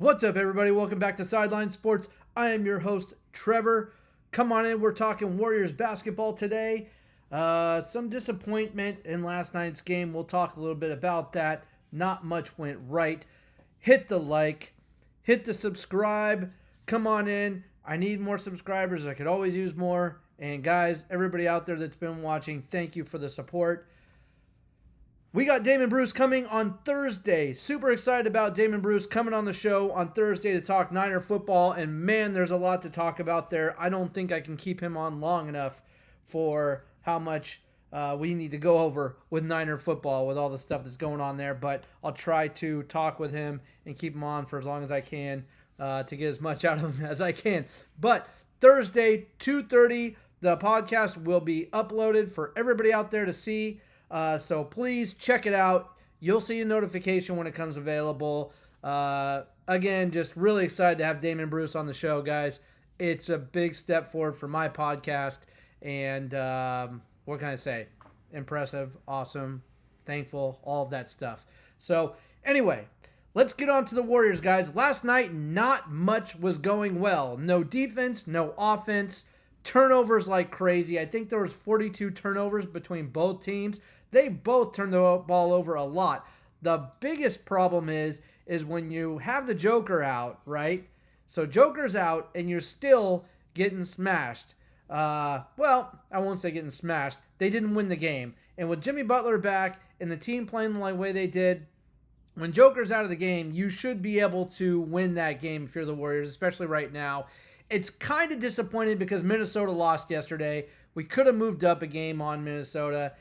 What's up, everybody? Welcome back to Sideline Sports. I am your host, Trevor. Come on in. We're talking Warriors basketball today. Some disappointment in last night's game. We'll talk a little bit about that. Not much went right. Hit the like. Hit the subscribe. Come on in. I need more subscribers. I could always use more. And guys, everybody out there that's been watching, thank you for the support. We got Damon Bruce coming on Thursday. Super excited about Damon Bruce coming on the show on Thursday to talk Niner football. And man, there's a lot to talk about there. I don't think I can keep him on long enough for how much we need to go over with Niner football with all the stuff that's going on there. But I'll try to talk with him and keep him on for as long as I can to get as much out of him as I can. But Thursday, 2:30, the podcast will be uploaded for everybody out there to see. So please check it out. You'll see a notification when it comes available. Again, just really excited to have Damon Bruce on the show, guys. It's a big step forward for my podcast. And what can I say? Impressive, awesome, thankful, all of that stuff. So anyway, let's get on to the Warriors, guys. Last night, not much was going well. No defense, no offense. Turnovers like crazy. I think there was 42 turnovers between both teams. They both turned the ball over a lot. The biggest problem is when you have the Joker out, right? So Joker's out and you're still getting smashed. Well, I won't say getting smashed. They didn't win the game. And with Jimmy Butler back and the team playing the way they did, when Joker's out of the game, you should be able to win that game if you're the Warriors, especially right now. It's kind of disappointing because Minnesota lost yesterday. We could have moved up a game on Minnesota,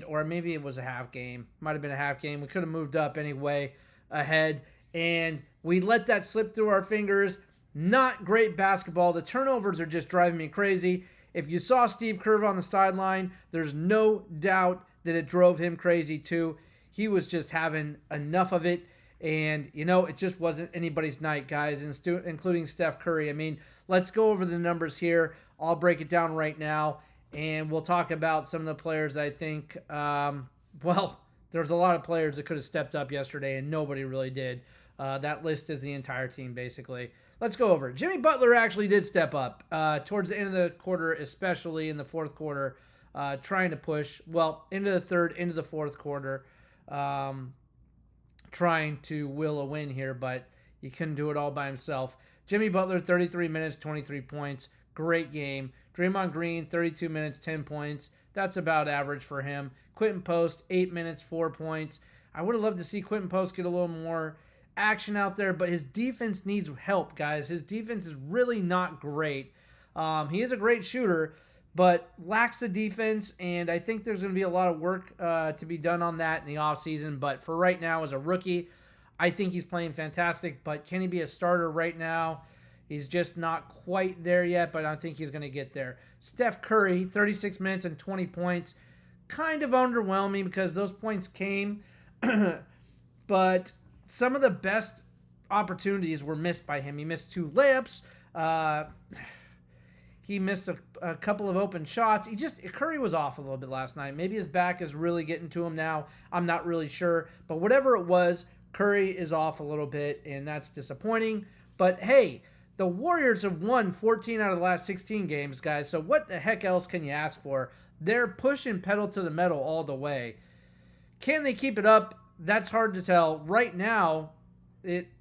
or maybe it was a half game. Might have been a half game. We could have moved up anyway ahead, and we let that slip through our fingers. Not great basketball. The turnovers are just driving me crazy. If you saw Steve Curry on the sideline, there's no doubt that it drove him crazy too. He was just having enough of it. And, it just wasn't anybody's night, guys, including Steph Curry. I mean, let's go over the numbers here. I'll break it down right now, and we'll talk about some of the players I think, there's a lot of players that could have stepped up yesterday, and nobody really did. That list is the entire team, basically. Let's go over it. Jimmy Butler actually did step up towards the end of the quarter, especially in the fourth quarter, trying to push, into the third, into the fourth quarter. Trying to will a win here, but he couldn't do it all by himself. Jimmy Butler, 33 minutes, 23 points. Great game. Draymond Green, 32 minutes, 10 points. That's about average for him. Quentin Post, 8 minutes, 4 points. I would have loved to see Quentin Post get a little more action out there, but his defense needs help, guys. His defense is really not great. He is a great shooter, but lacks the defense, and I think there's going to be a lot of work to be done on that in the offseason. But for right now, as a rookie, I think he's playing fantastic. But can he be a starter right now? He's just not quite there yet, but I think he's going to get there. Steph Curry, 36 minutes and 20 points. Kind of underwhelming because those points came, but some of the best opportunities were missed by him. He missed 2 layups. He missed a couple of open shots. Curry was off a little bit last night. Maybe his back is really getting to him now. I'm not really sure. But whatever it was, Curry is off a little bit, and that's disappointing. But hey, the Warriors have won 14 out of the last 16 games, guys. So what the heck else can you ask for? They're pushing pedal to the metal all the way. Can they keep it up? That's hard to tell. Right now,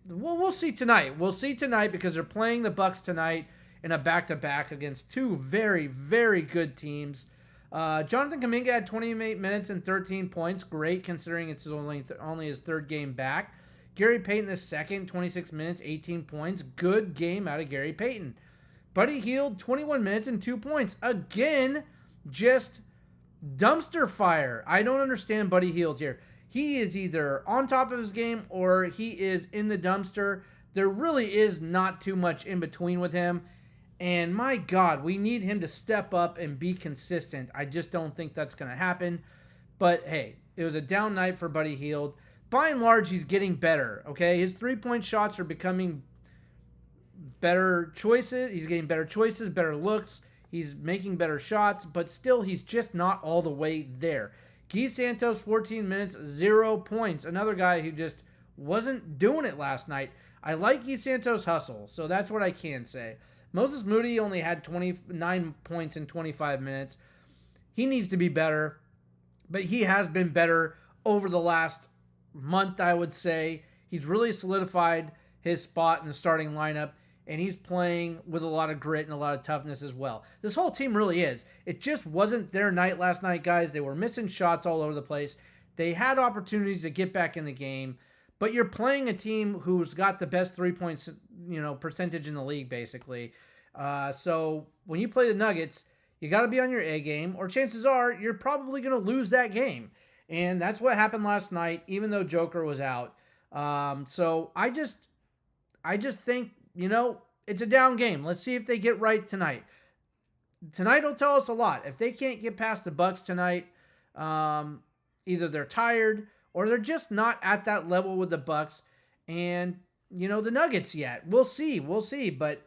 we'll see tonight. We'll see tonight because they're playing the Bucks tonight in a back-to-back against 2 very, very good teams. Jonathan Kuminga had 28 minutes and 13 points. Great, considering it's only his 3rd game back. Gary Payton II, 26 minutes, 18 points. Good game out of Gary Payton. Buddy Hield, 21 minutes and 2 points. Again, just dumpster fire. I don't understand Buddy Hield here. He is either on top of his game or he is in the dumpster. There really is not too much in between with him. And my God, we need him to step up and be consistent. I just don't think that's going to happen. But hey, it was a down night for Buddy Hield. By and large, he's getting better, okay? His 3-point shots are becoming better choices. He's getting better choices, better looks. He's making better shots, but still, he's just not all the way there. Guy Santos, 14 minutes, 0 points. Another guy who just wasn't doing it last night. I like Santos' hustle, so that's what I can say. Moses Moody only had 29 points in 25 minutes. He needs to be better, but he has been better over the last month, I would say. He's really solidified his spot in the starting lineup, and he's playing with a lot of grit and a lot of toughness as well. This whole team really is. It just wasn't their night last night, guys. They were missing shots all over the place. They had opportunities to get back in the game, but you're playing a team who's got the best 3-point, percentage in the league, basically. So when you play the Nuggets, you got to be on your A game, or chances are you're probably going to lose that game. And that's what happened last night, even though Joker was out. So I just think, it's a down game. Let's see if they get right tonight. Tonight will tell us a lot. If they can't get past the Bucks tonight, either they're tired or they're just not at that level with the Bucks and, the Nuggets yet. We'll see. But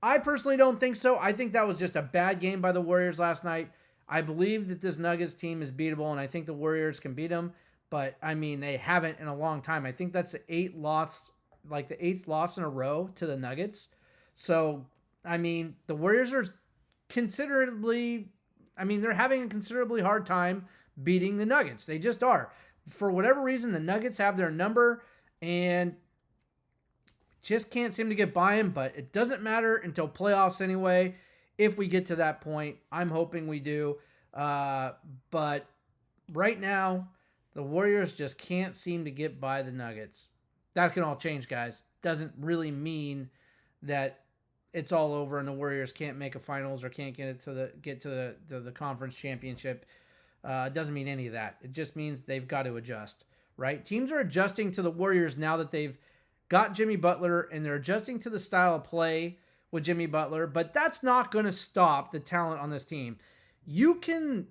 I personally don't think so. I think that was just a bad game by the Warriors last night. I believe that this Nuggets team is beatable, and I think the Warriors can beat them. But, they haven't in a long time. I think that's the eighth loss in a row to the Nuggets. So, the Warriors are they're having a considerably hard time beating the Nuggets. They just are. For whatever reason, the Nuggets have their number and just can't seem to get by them, but it doesn't matter until playoffs anyway. If we get to that point, I'm hoping we do. But right now, the Warriors just can't seem to get by the Nuggets. That can all change, guys. Doesn't really mean that it's all over and the Warriors can't make a finals or can't get to the conference championship. It doesn't mean any of that. It just means they've got to adjust, right? Teams are adjusting to the Warriors now that they've got Jimmy Butler, and they're adjusting to the style of play with Jimmy Butler, but that's not going to stop the talent on this team. You can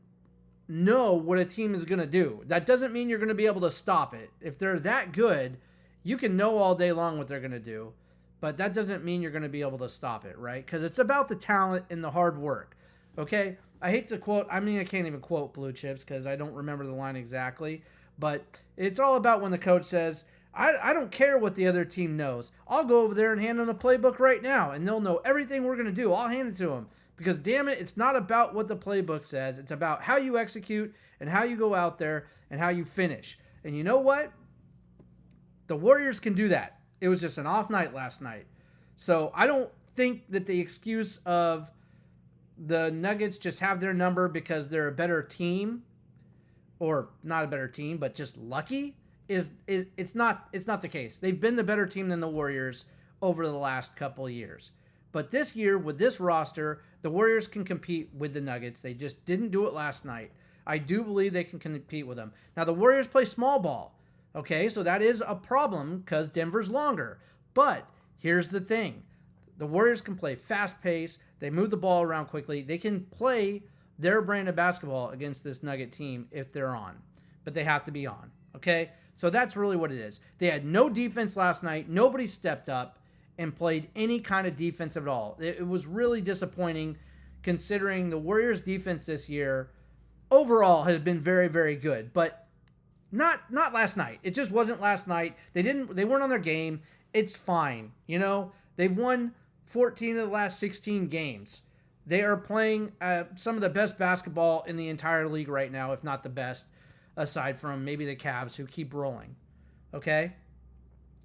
know what a team is going to do. That doesn't mean you're going to be able to stop it. If they're that good, you can know all day long what they're going to do, but that doesn't mean you're going to be able to stop it, right? Because it's about the talent and the hard work, okay? I hate to quote, I can't even quote Blue Chips because I don't remember the line exactly, but it's all about when the coach says, I don't care what the other team knows. I'll go over there and hand them the playbook right now, and they'll know everything we're going to do. I'll hand it to them. Because, damn it, it's not about what the playbook says. It's about how you execute and how you go out there and how you finish. And you know what? The Warriors can do that. It was just an off night last night. So I don't think that the excuse of the Nuggets just have their number because they're a better team, or not a better team, but just lucky, it's not the case. They've been the better team than the Warriors over the last couple of years. But this year, with this roster, the Warriors can compete with the Nuggets. They just didn't do it last night. I do believe they can compete with them. Now, the Warriors play small ball. Okay, so that is a problem because Denver's longer. But here's the thing. The Warriors can play fast pace. They move the ball around quickly. They can play their brand of basketball against this Nugget team if they're on. But they have to be on. Okay? So that's really what it is. They had no defense last night. Nobody stepped up and played any kind of defense at all. It was really disappointing considering the Warriors' defense this year overall has been very, very good. But not last night. It just wasn't last night. They weren't on their game. It's fine. They've won 14 of the last 16 games. They are playing some of the best basketball in the entire league right now, if not the best, aside from maybe the Cavs, who keep rolling. Okay?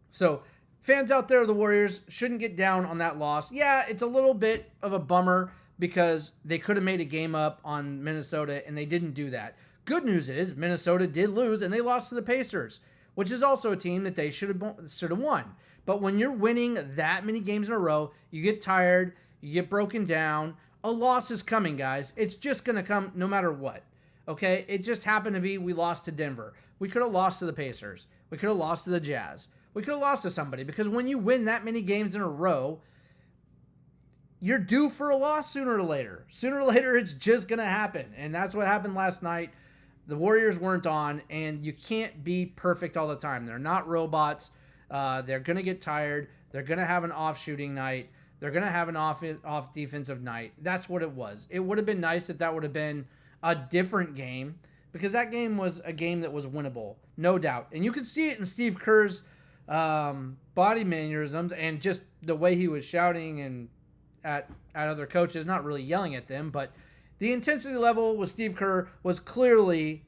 So, fans out there of the Warriors shouldn't get down on that loss. Yeah, it's a little bit of a bummer because they could have made a game up on Minnesota, and they didn't do that. Good news is Minnesota did lose, and they lost to the Pacers, which is also a team that they should have won. But when you're winning that many games in a row, you get tired, you get broken down. A loss is coming, guys. It's just going to come no matter what. Okay? It just happened to be we lost to Denver. We could have lost to the Pacers. We could have lost to the Jazz. We could have lost to somebody because when you win that many games in a row, you're due for a loss sooner or later. Sooner or later, it's just going to happen. And that's what happened last night. The Warriors weren't on, and you can't be perfect all the time. They're not robots. They're going to get tired. They're going to have an off shooting night. They're going to have an off defensive night. That's what it was. It would have been nice if that would have been a different game because that game was a game that was winnable, no doubt. And you could see it in Steve Kerr's body mannerisms and just the way he was shouting and at other coaches, not really yelling at them, but the intensity level with Steve Kerr was clearly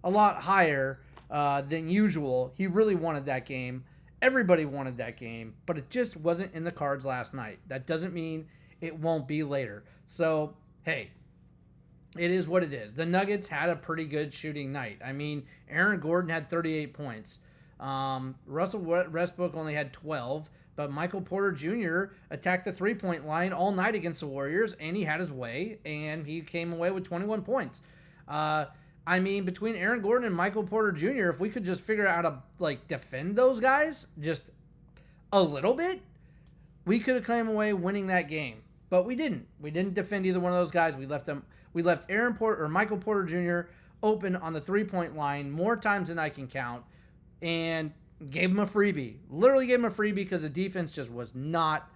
a lot higher than usual. He really wanted that game. Everybody wanted that game, but it just wasn't in the cards last night. That doesn't mean it won't be later. So, hey, it is what it is. The Nuggets had a pretty good shooting night. I mean, Aaron Gordon had 38 points. Russell Westbrook only had 12, but Michael Porter Jr. attacked the three-point line all night against the Warriors, and he had his way, and he came away with 21 points. I mean, between Aaron Gordon and Michael Porter Jr., if we could just figure out how to defend those guys just a little bit, we could have come away winning that game. But we didn't. We didn't defend either one of those guys. We left Michael Porter Jr. open on the three-point line more times than I can count, and gave him a freebie. Literally gave him a freebie because the defense just was not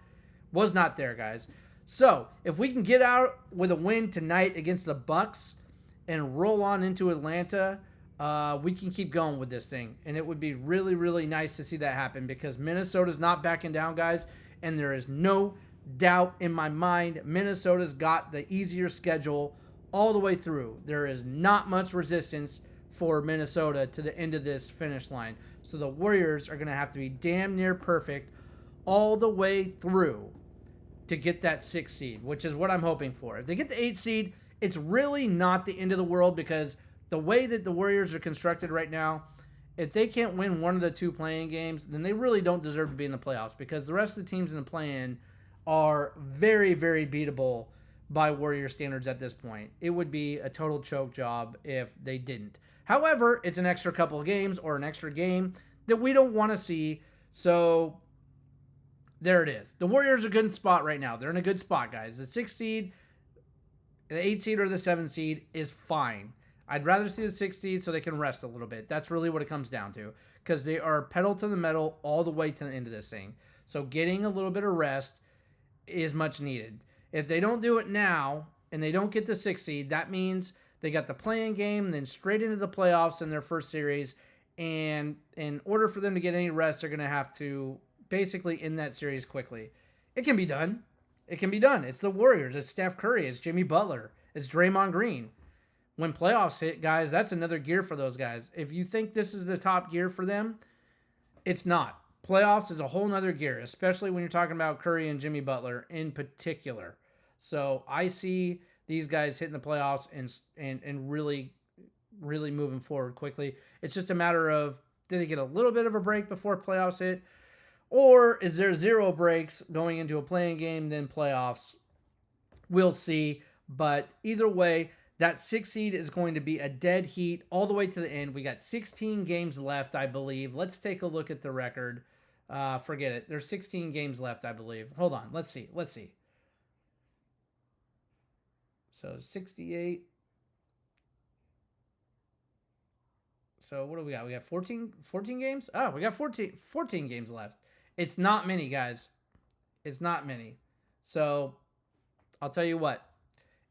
there, guys. So if we can get out with a win tonight against the Bucks and roll on into Atlanta, we can keep going with this thing. And it would be really, really nice to see that happen because Minnesota's not backing down, guys. And there is no doubt in my mind Minnesota's got the easier schedule all the way through. There is not much resistance for Minnesota to the end of this finish line. So the Warriors are going to have to be damn near perfect all the way through to get that 6th seed, which is what I'm hoping for. If they get the 8th seed, it's really not the end of the world because the way that the Warriors are constructed right now, if they can't win one of the 2 play-in games, then they really don't deserve to be in the playoffs because the rest of the teams in the play-in are very, very beatable by Warrior standards at this point. It would be a total choke job if they didn't. However, it's an extra couple of games or an extra game that we don't want to see. So there it is. The Warriors are in a good spot right now. They're in a good spot, guys. The 6th seed, the 8th seed, or the 7th seed is fine. I'd rather see the 6th seed so they can rest a little bit. That's really what it comes down to because they are pedal to the metal all the way to the end of this thing. So getting a little bit of rest is much needed. If they don't do it now and they don't get the 6th seed, that means they got the play-in game and then straight into the playoffs in their first series. And in order for them to get any rest, they're going to have to basically end that series quickly. It can be done. It can be done. It's the Warriors. It's Steph Curry. It's Jimmy Butler. It's Draymond Green. When playoffs hit, guys, that's another gear for those guys. If you think this is the top gear for them, it's not. Playoffs is a whole nother gear, especially when you're talking about Curry and Jimmy Butler in particular. So I see these guys hitting the playoffs and really, really moving forward quickly. It's just a matter of, did they get a little bit of a break before playoffs hit? Or is there 0 breaks going into a play-in game, then playoffs? We'll see. But either way, that 6th seed is going to be a dead heat all the way to the end. We got 16 games left, I believe. Let's take a look at the record. Forget it. There's 16 games left, I believe. Hold on. Let's see. So 68. So what do we got? We got 14 games? Oh, we got 14 games left. It's not many, guys. It's not many. So I'll tell you what.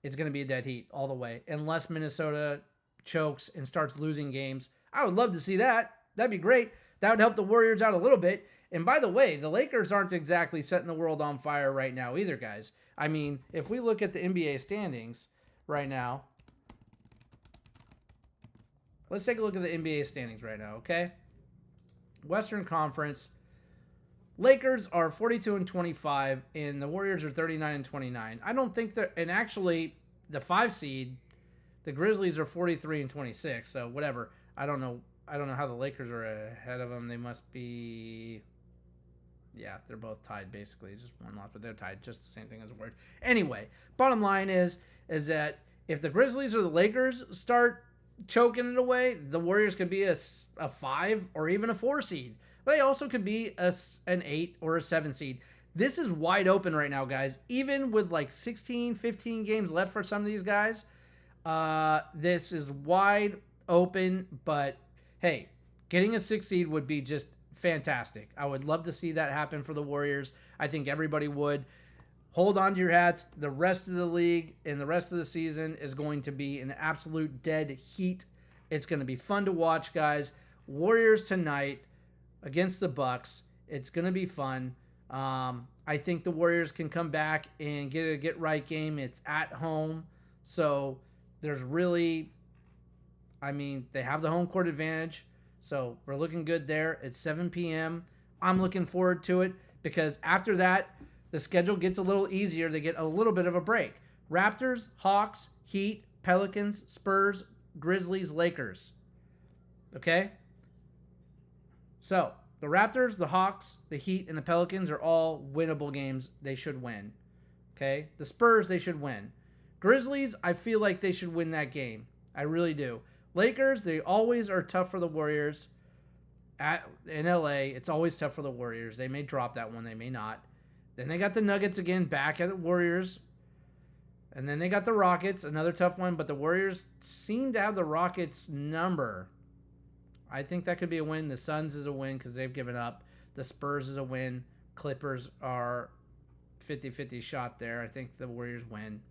It's going to be a dead heat all the way. Unless Minnesota chokes and starts losing games. I would love to see that. That'd be great. That would help the Warriors out a little bit. And by the way, the Lakers aren't exactly setting the world on fire right now either, guys. I mean, if we look at the NBA standings right now, let's take a look at the NBA standings right now, okay? Western Conference, Lakers are 42-25, and the Warriors are 39-29. I don't think that, and actually, the 5 seed, the Grizzlies are 43-26. So whatever. I don't know how the Lakers are ahead of them. They must be. Yeah, they're both tied basically. It's just one loss, but they're tied. Just the same thing as a word. Anyway, bottom line is that if the Grizzlies or the Lakers start choking it away, the Warriors could be a 5 or even a 4 seed. But they also could be an 8 or a 7 seed. This is wide open right now, guys. Even with like 16, 15 games left for some of these guys, this is wide open. But hey, getting a 6 seed would be just fantastic. I would love to see that happen for the Warriors. I think everybody would. Hold on to your hats. The rest of the league and the rest of the season is going to be an absolute dead heat. It's going to be fun to watch, guys. Warriors tonight against the Bucks. It's going to be fun. I think the Warriors can come back and get a get-right game. It's at home. So there's really, they have the home court advantage. So we're looking good there. It's 7 p.m. I'm looking forward to it because after that, the schedule gets a little easier. They get a little bit of a break. Raptors, Hawks, Heat, Pelicans, Spurs, Grizzlies, Lakers. Okay? So the Raptors, the Hawks, the Heat, and the Pelicans are all winnable games. They should win. Okay? The Spurs, they should win. Grizzlies, I feel like they should win that game. I really do. Lakers, they always are tough for the Warriors. In LA, it's always tough for the Warriors. They may drop that one. They may not. Then they got the Nuggets again back at the Warriors. And then they got the Rockets, another tough one. But the Warriors seem to have the Rockets' number. I think that could be a win. The Suns is a win because they've given up. The Spurs is a win. Clippers are 50-50 shot there. I think the Warriors win.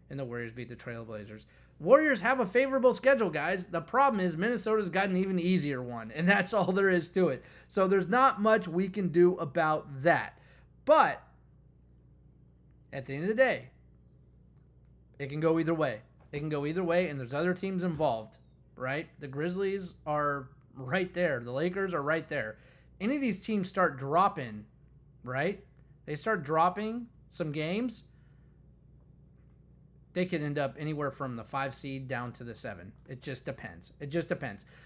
And the Warriors beat the Trailblazers. Warriors have a favorable schedule, guys. The problem is Minnesota's got an even easier one. And that's all there is to it. So there's not much we can do about that. But at the end of the day, it can go either way. It can go either way, and there's other teams involved, right? The Grizzlies are right there. The Lakers are right there. Any of these teams start dropping, right? They start dropping some games, they could end up anywhere from the 5 seed down to the 7. It just depends.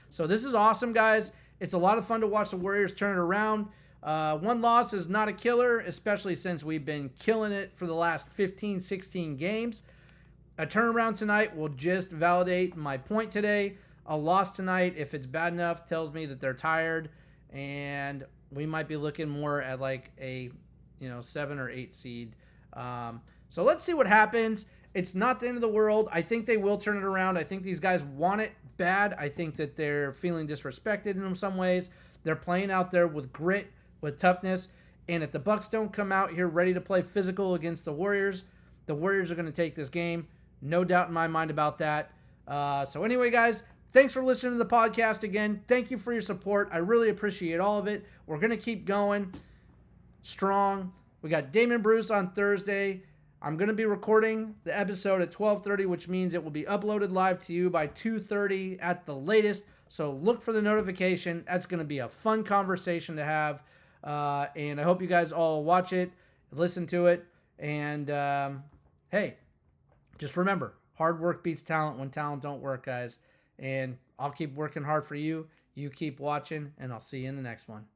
So this is awesome, guys. It's a lot of fun to watch the Warriors turn it around. One loss is not a killer, especially since we've been killing it for the last 15, 16 games. A turnaround tonight will just validate my point today. A loss tonight, if it's bad enough, tells me that they're tired, and we might be looking more at like a 7 or 8 seed. So let's see what happens. It's not the end of the world. I think they will turn it around. I think these guys want it bad. I think that they're feeling disrespected in some ways. They're playing out there with grit, with toughness. And if the Bucks don't come out here ready to play physical against the Warriors are going to take this game. No doubt in my mind about that. So anyway, guys, thanks for listening to the podcast again. Thank you for your support. I really appreciate all of it. We're going to keep going strong. We got Damon Bruce on Thursday. I'm going to be recording the episode at 12:30, which means it will be uploaded live to you by 2:30 at the latest. So look for the notification. That's going to be a fun conversation to have. And I hope you guys all watch it, listen to it. And hey, just remember, hard work beats talent when talent don't work, guys. And I'll keep working hard for you. You keep watching, and I'll see you in the next one.